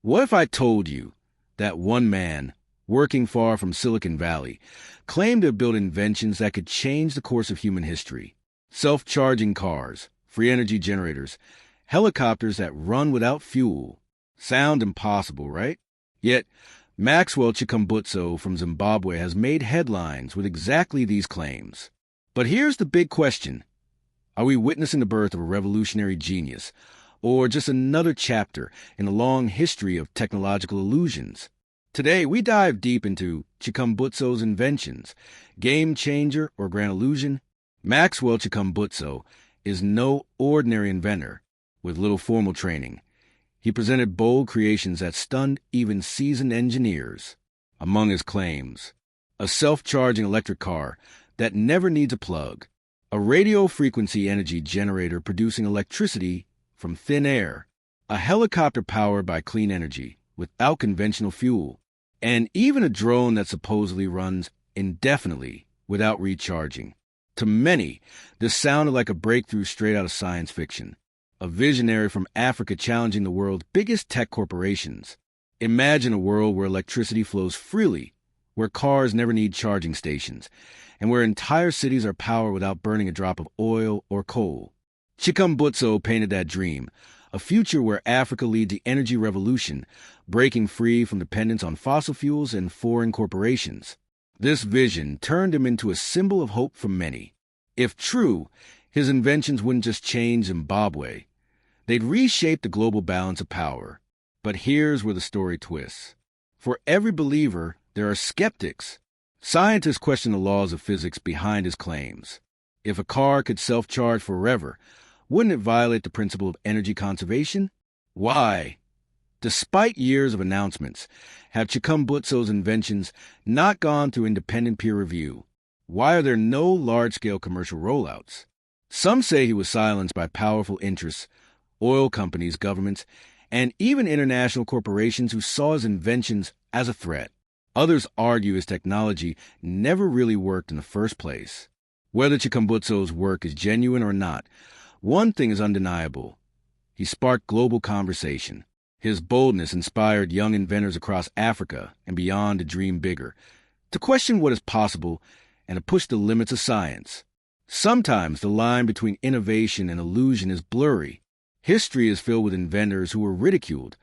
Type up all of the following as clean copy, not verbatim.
What if I told you that one man, working far from Silicon Valley, claimed to have built inventions that could change the course of human history? Self-charging cars, free energy generators, helicopters that run without fuel. Sound impossible, right? Yet, Maxwell Chikumbutso from Zimbabwe has made headlines with exactly these claims. But here's the big question. Are we witnessing the birth of a revolutionary genius, or just another chapter in a long history of technological illusions? Today, we dive deep into Chikumbutso's inventions, game changer or grand illusion. Maxwell Chikumbutso is no ordinary inventor with little formal training. He presented bold creations that stunned even seasoned engineers. Among his claims, a self-charging electric car that never needs a plug, a radio frequency energy generator producing electricity from thin air, a helicopter powered by clean energy without conventional fuel, and even a drone that supposedly runs indefinitely without recharging. To many, this sounded like a breakthrough straight out of science fiction, a visionary from Africa challenging the world's biggest tech corporations. Imagine a world where electricity flows freely, where cars never need charging stations, and where entire cities are powered without burning a drop of oil or coal. Chikumbutso painted that dream, a future where Africa leads the energy revolution, breaking free from dependence on fossil fuels and foreign corporations. This vision turned him into a symbol of hope for many. If true, his inventions wouldn't just change Zimbabwe. They'd reshape the global balance of power. But here's where the story twists. For every believer, there are skeptics. Scientists question the laws of physics behind his claims. If a car could self-charge forever, wouldn't it violate the principle of energy conservation? Why? Despite years of announcements, have Chikumbutso's inventions not gone through independent peer review? Why are there no large-scale commercial rollouts? Some say he was silenced by powerful interests, oil companies, governments, and even international corporations who saw his inventions as a threat. Others argue his technology never really worked in the first place. Whether Chikumbutso's work is genuine or not, one thing is undeniable. He sparked global conversation. His boldness inspired young inventors across Africa and beyond to dream bigger, to question what is possible, and to push the limits of science. Sometimes the line between innovation and illusion is blurry. History is filled with inventors who were ridiculed,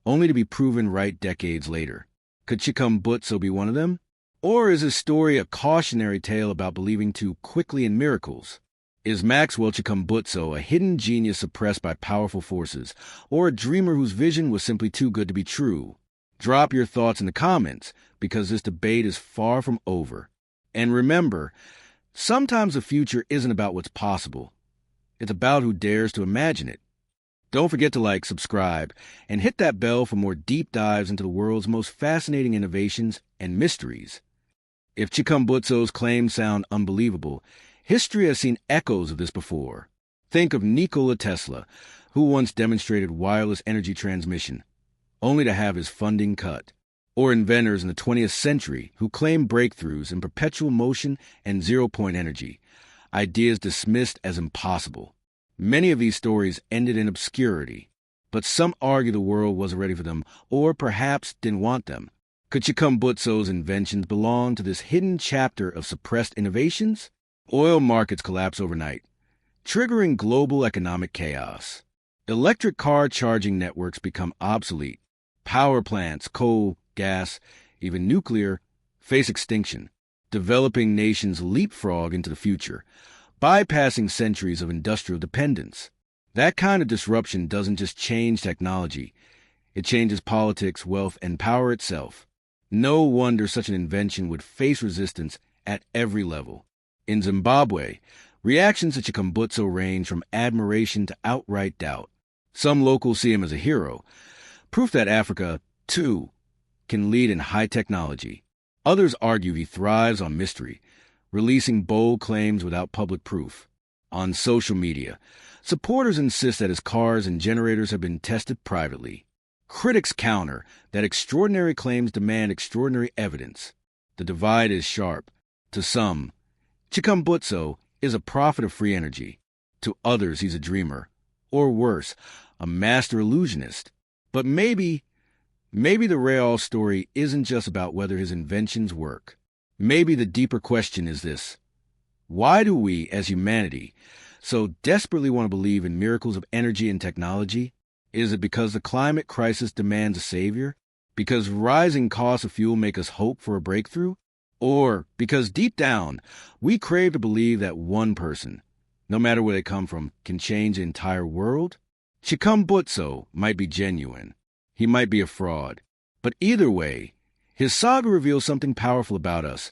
only to be proven right decades later. Could Chikumbutso be one of them? Or is his story a cautionary tale about believing too quickly in miracles? Is Maxwell Chikumbutso a hidden genius suppressed by powerful forces, or a dreamer whose vision was simply too good to be true? Drop your thoughts in the comments, because this debate is far from over. And remember, sometimes the future isn't about what's possible. It's about who dares to imagine it. Don't forget to like, subscribe, and hit that bell for more deep dives into the world's most fascinating innovations and mysteries. If Chikumbutso's claims sound unbelievable, history has seen echoes of this before. Think of Nikola Tesla, who once demonstrated wireless energy transmission, only to have his funding cut. Or inventors in the 20th century who claimed breakthroughs in perpetual motion and zero-point energy, ideas dismissed as impossible. Many of these stories ended in obscurity, but some argue the world wasn't ready for them, or perhaps didn't want them. Could Chikumbutso's inventions belong to this hidden chapter of suppressed innovations? Oil markets collapse overnight, triggering global economic chaos. Electric car charging networks become obsolete. Power plants, coal, gas, even nuclear, face extinction. Developing nations leapfrog into the future, bypassing centuries of industrial dependence. That kind of disruption doesn't just change technology. It changes politics, wealth, and power itself. No wonder such an invention would face resistance at every level. In Zimbabwe, reactions to Chikumbutso range from admiration to outright doubt. Some locals see him as a hero, proof that Africa, too, can lead in high technology. Others argue he thrives on mystery, releasing bold claims without public proof. On social media, supporters insist that his cars and generators have been tested privately. Critics counter that extraordinary claims demand extraordinary evidence. The divide is sharp. To some, Chikumbutso is a prophet of free energy. To others, he's a dreamer, or worse, a master illusionist. But maybe Maybe the real story isn't just about whether his inventions work. Maybe the deeper question is this: why do we, as humanity, so desperately want to believe in miracles of energy and technology? Is it because the climate crisis demands a savior? Because rising costs of fuel make us hope for a breakthrough? Or because deep down, we crave to believe that one person, no matter where they come from, can change the entire world? Chikumbutso might be genuine. He might be a fraud. But either way, his saga reveals something powerful about us,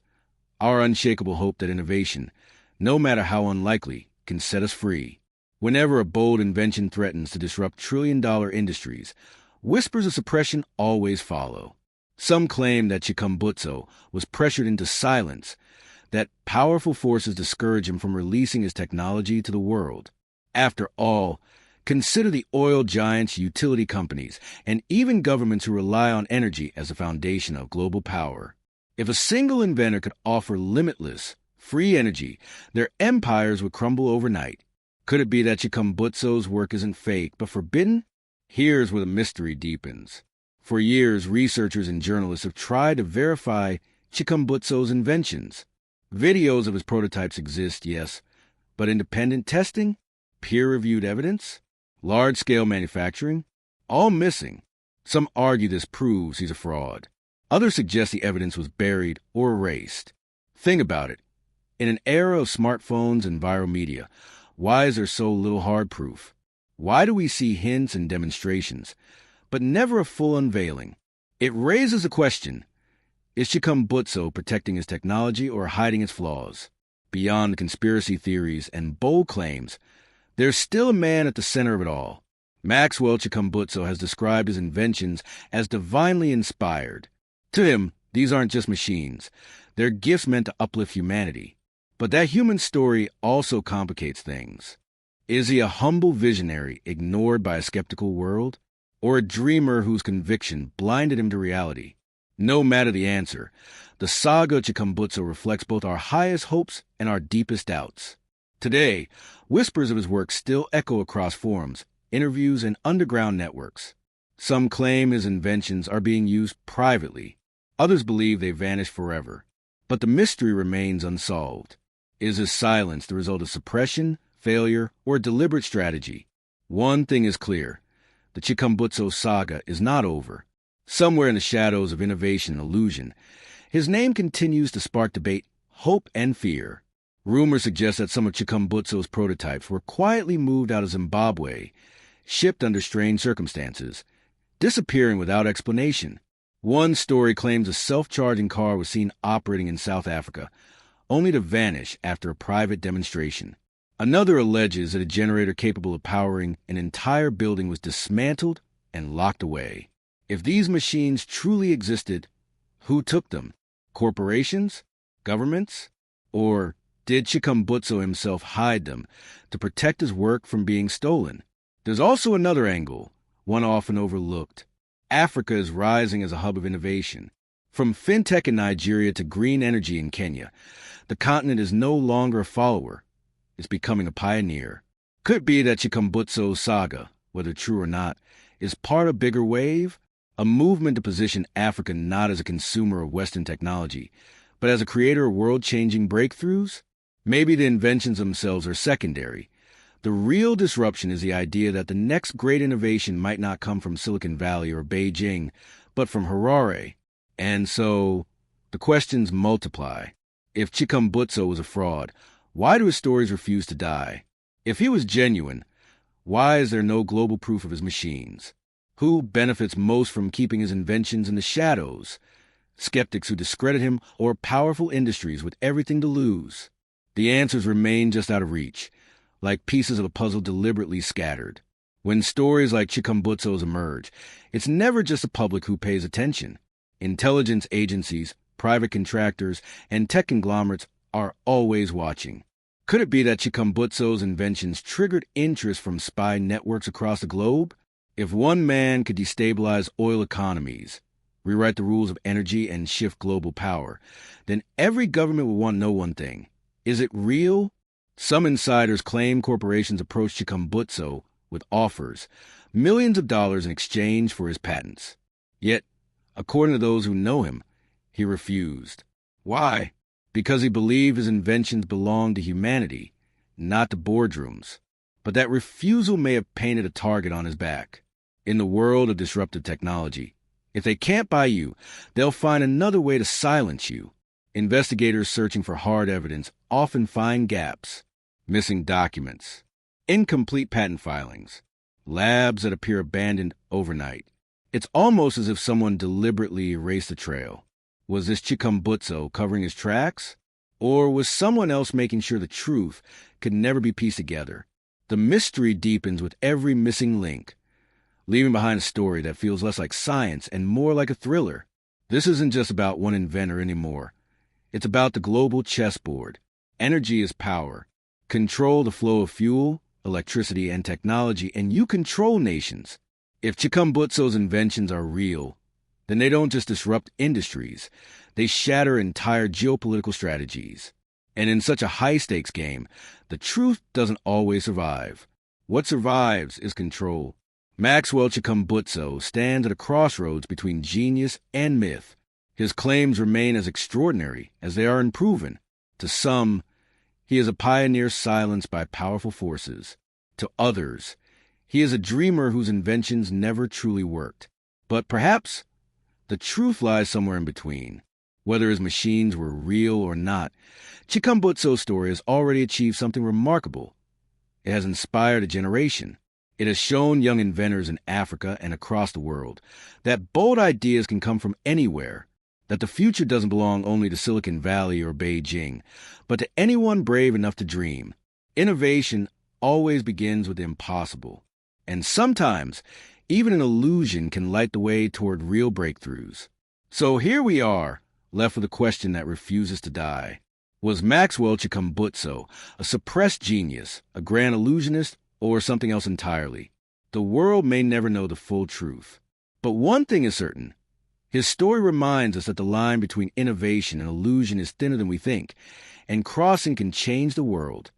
our unshakable hope that innovation, no matter how unlikely, can set us free. Whenever a bold invention threatens to disrupt trillion-dollar industries, whispers of suppression always follow. Some claim that Chikumbutso was pressured into silence, that powerful forces discourage him from releasing his technology to the world. After all, consider the oil giants, utility companies, and even governments who rely on energy as the foundation of global power. If a single inventor could offer limitless, free energy, their empires would crumble overnight. Could it be that Chikumbutso's work isn't fake, but forbidden? Here's where the mystery deepens. For years, researchers and journalists have tried to verify Chikumbutso's inventions. Videos of his prototypes exist, yes, but independent testing, peer-reviewed evidence, large-scale manufacturing, all missing. Some argue this proves he's a fraud. Others suggest the evidence was buried or erased. Think about it. In an era of smartphones and viral media, why is there so little hard proof? Why do we see hints and demonstrations, but never a full unveiling? It raises the question: is Chikumbutso protecting his technology or hiding its flaws? Beyond the conspiracy theories and bold claims, there's still a man at the center of it all. Maxwell Chikumbutso has described his inventions as divinely inspired. To him, these aren't just machines. They're gifts meant to uplift humanity. But that human story also complicates things. Is he a humble visionary ignored by a skeptical world, or a dreamer whose conviction blinded him to reality? No matter the answer, the saga of Chikumbutso reflects both our highest hopes and our deepest doubts. Today, whispers of his work still echo across forums, interviews, and underground networks. Some claim his inventions are being used privately. Others believe they vanished forever. But the mystery remains unsolved. Is his silence the result of suppression, failure, or deliberate strategy? One thing is clear: the Chikumbutso saga is not over. Somewhere in the shadows of innovation and illusion, his name continues to spark debate, hope, and fear. Rumors suggest that some of Chikumbutso's prototypes were quietly moved out of Zimbabwe, shipped under strange circumstances, disappearing without explanation. One story claims a self-charging car was seen operating in South Africa, only to vanish after a private demonstration. Another alleges that a generator capable of powering an entire building was dismantled and locked away. If these machines truly existed, who took them? Corporations? Governments? Or did Chikumbutso himself hide them to protect his work from being stolen? There's also another angle, one often overlooked. Africa is rising as a hub of innovation. From fintech in Nigeria to green energy in Kenya, the continent is no longer a follower. It's becoming a pioneer. Could it be that Chikumbutso's saga, whether true or not, is part of a bigger wave? A movement to position Africa not as a consumer of Western technology, but as a creator of world-changing breakthroughs? Maybe the inventions themselves are secondary. The real disruption is the idea that the next great innovation might not come from Silicon Valley or Beijing, but from Harare. And so, the questions multiply. If Chikumbutso was a fraud, why do his stories refuse to die? If he was genuine, why is there no global proof of his machines? Who benefits most from keeping his inventions in the shadows? Skeptics who discredit him, or powerful industries with everything to lose? The answers remain just out of reach, like pieces of a puzzle deliberately scattered. When stories like Chikumbutso's emerge, it's never just the public who pays attention. Intelligence agencies, private contractors, and tech conglomerates are always watching. Could it be that Chikumbutso's inventions triggered interest from spy networks across the globe? If one man could destabilize oil economies, rewrite the rules of energy, and shift global power, then every government would want to know one thing. Is it real? Some insiders claim corporations approached Chikumbutso with offers, millions of dollars in exchange for his patents. Yet, According to those who know him, he refused. Why? Because he believed his inventions belonged to humanity, not to boardrooms. But that refusal may have painted a target on his back. In the world of disruptive technology, if they can't buy you, they'll find another way to silence you. Investigators searching for hard evidence often find gaps, missing documents, incomplete patent filings, labs that appear abandoned overnight. It's almost as if someone deliberately erased the trail. Was this Chikumbutso covering his tracks? Or was someone else making sure the truth could never be pieced together? The mystery deepens with every missing link, leaving behind a story that feels less like science and more like a thriller. This isn't just about one inventor anymore. It's about the global chessboard. Energy is power. Control the flow of fuel, electricity, and technology, and you control nations. If Chikumbutso's inventions are real, then they don't just disrupt industries, they shatter entire geopolitical strategies. And in such a high-stakes game, the truth doesn't always survive. What survives is control. Maxwell Chikumbutso stands at a crossroads between genius and myth. His claims remain as extraordinary as they are unproven. To some, he is a pioneer silenced by powerful forces. To others, he is a dreamer whose inventions never truly worked. But perhaps the truth lies somewhere in between. Whether his machines were real or not, Chikumbutso's story has already achieved something remarkable. It has inspired a generation. It has shown young inventors in Africa and across the world that bold ideas can come from anywhere, that the future doesn't belong only to Silicon Valley or Beijing, but to anyone brave enough to dream. Innovation always begins with the impossible, and sometimes even an illusion can light the way toward real breakthroughs. So here we are, left with a question that refuses to die. Was Maxwell Chikumbutso a suppressed genius, a grand illusionist, or something else entirely? The world may never know the full truth. But one thing is certain. His story reminds us that the line between innovation and illusion is thinner than we think, and crossing can change the world.